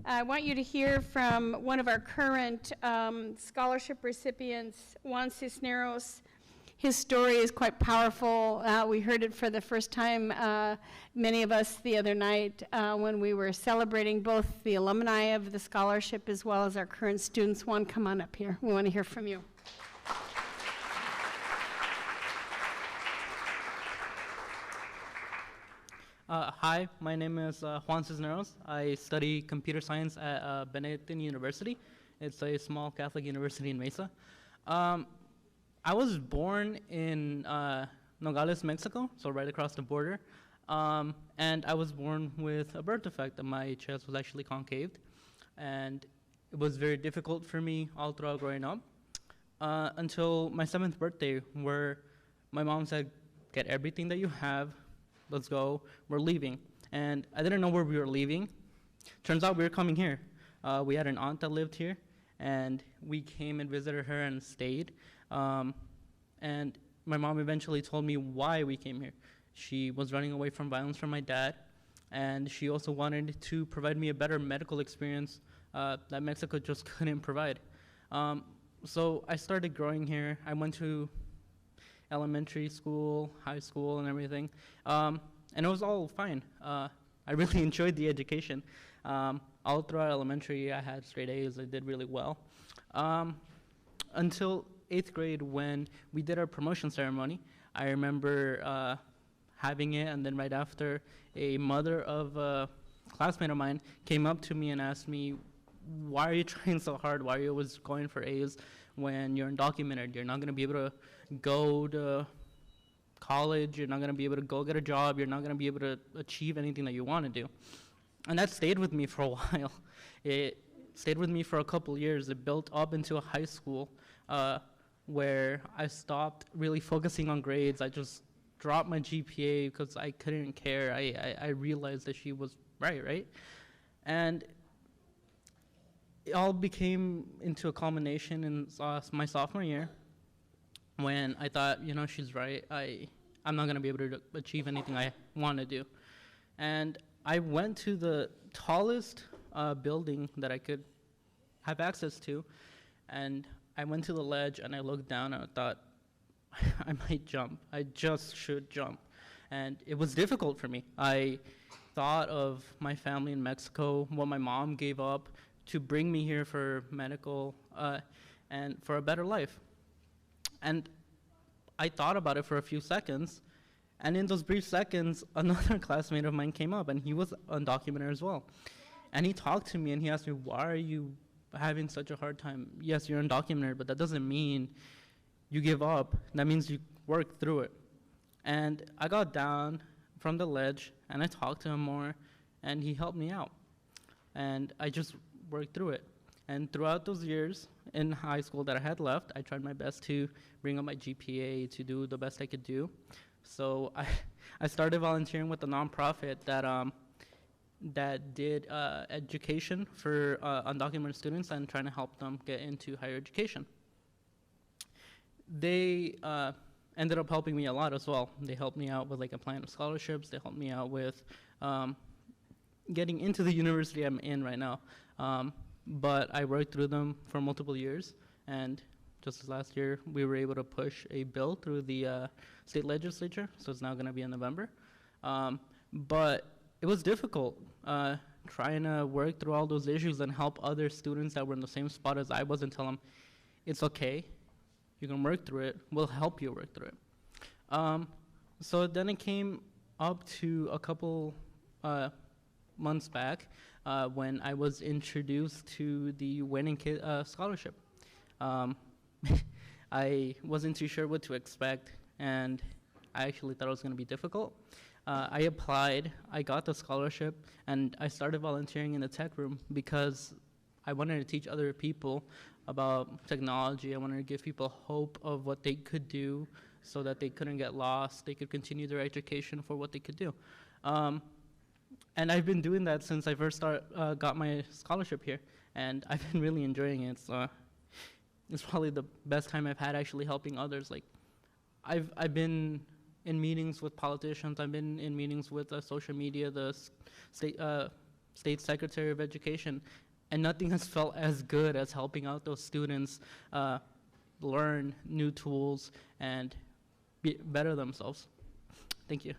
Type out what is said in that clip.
I want you to hear from one of our current scholarship recipients, Juan Cisneros. His story is quite powerful. We heard it for the first time, many of us the other night when we were celebrating both the alumni of the scholarship as well as our current students. Juan, come on up here. We want to hear from you. Hi, my name is Juan Cisneros. I study computer science at Benedictine University. It's a small Catholic university in Mesa. I was born in Nogales, Mexico, so right across the border. And I was born with a birth defect. My chest was actually concaved. And it was very difficult for me all throughout growing up until my 7th birthday, where my mom said, "Get everything that you have, let's go, we're leaving." And I didn't know where we were leaving. Turns out we were coming here. We had an aunt that lived here, and we came and visited her and stayed. And my mom eventually told me why we came here. She was running away from violence from my dad, and she also wanted to provide me a better medical experience that Mexico just couldn't provide. So I started growing here. I went to elementary school, high school, and everything, and it was all fine. I really enjoyed the education. All throughout elementary, I had straight A's. I did really well. Until 8th grade, when we did our promotion ceremony. I remember having it, and then right after, a mother of a classmate of mine came up to me and asked me, "Why are you trying so hard? Why are you always going for A's when you're undocumented? You're not going to be able to go to college. You're not going to be able to go get a job. You're not going to be able to achieve anything that you want to do." And that stayed with me for a while. It stayed with me for a couple years. It built up into a high school where I stopped really focusing on grades. I just dropped my GPA because I couldn't care. I realized that she was right? And it all became into a culmination in my sophomore year when I thought, she's right. I'm not going to be able to achieve anything I want to do. And I went to the tallest building that I could have access to, and I went to the ledge and I looked down and I thought, I might jump. I just should jump. And it was difficult for me. I thought of my family in Mexico, what my mom gave up to bring me here for medical and for a better life. And I thought about it for a few seconds, and in those brief seconds, another classmate of mine came up, and he was undocumented as well. And he talked to me, and he asked me, "Why are you having such a hard time? Yes, you're undocumented, but that doesn't mean you give up. That means you work through it." And I got down from the ledge, and I talked to him more, and he helped me out. And I just worked through it. And throughout those years in high school that I had left, I tried my best to bring up my GPA, to do the best I could do. So I started volunteering with a nonprofit that did education for undocumented students and trying to help them get into higher education. They ended up helping me a lot as well. They helped me out with like a plan of scholarships. They helped me out with getting into the university I'm in right now. But I worked through them for multiple years, and just last year we were able to push a bill through the state legislature, so it's now going to be in November. But it was difficult trying to work through all those issues and help other students that were in the same spot as I was and tell them, it's okay, you can work through it, we'll help you work through it. So then it came up to a couple months back when I was introduced to the Winning Kid Scholarship. I wasn't too sure what to expect, and I actually thought it was going to be difficult. I applied, I got the scholarship, and I started volunteering in the tech room because I wanted to teach other people about technology. I wanted to give people hope of what they could do so that they couldn't get lost. They could continue their education for what they could do. And I've been doing that since I first got my scholarship here, and I've been really enjoying it. So it's probably the best time I've had actually helping others. Like, I've been in meetings with politicians. I've been in meetings with social media, the State Secretary of Education, and nothing has felt as good as helping out those students learn new tools and better themselves. Thank you.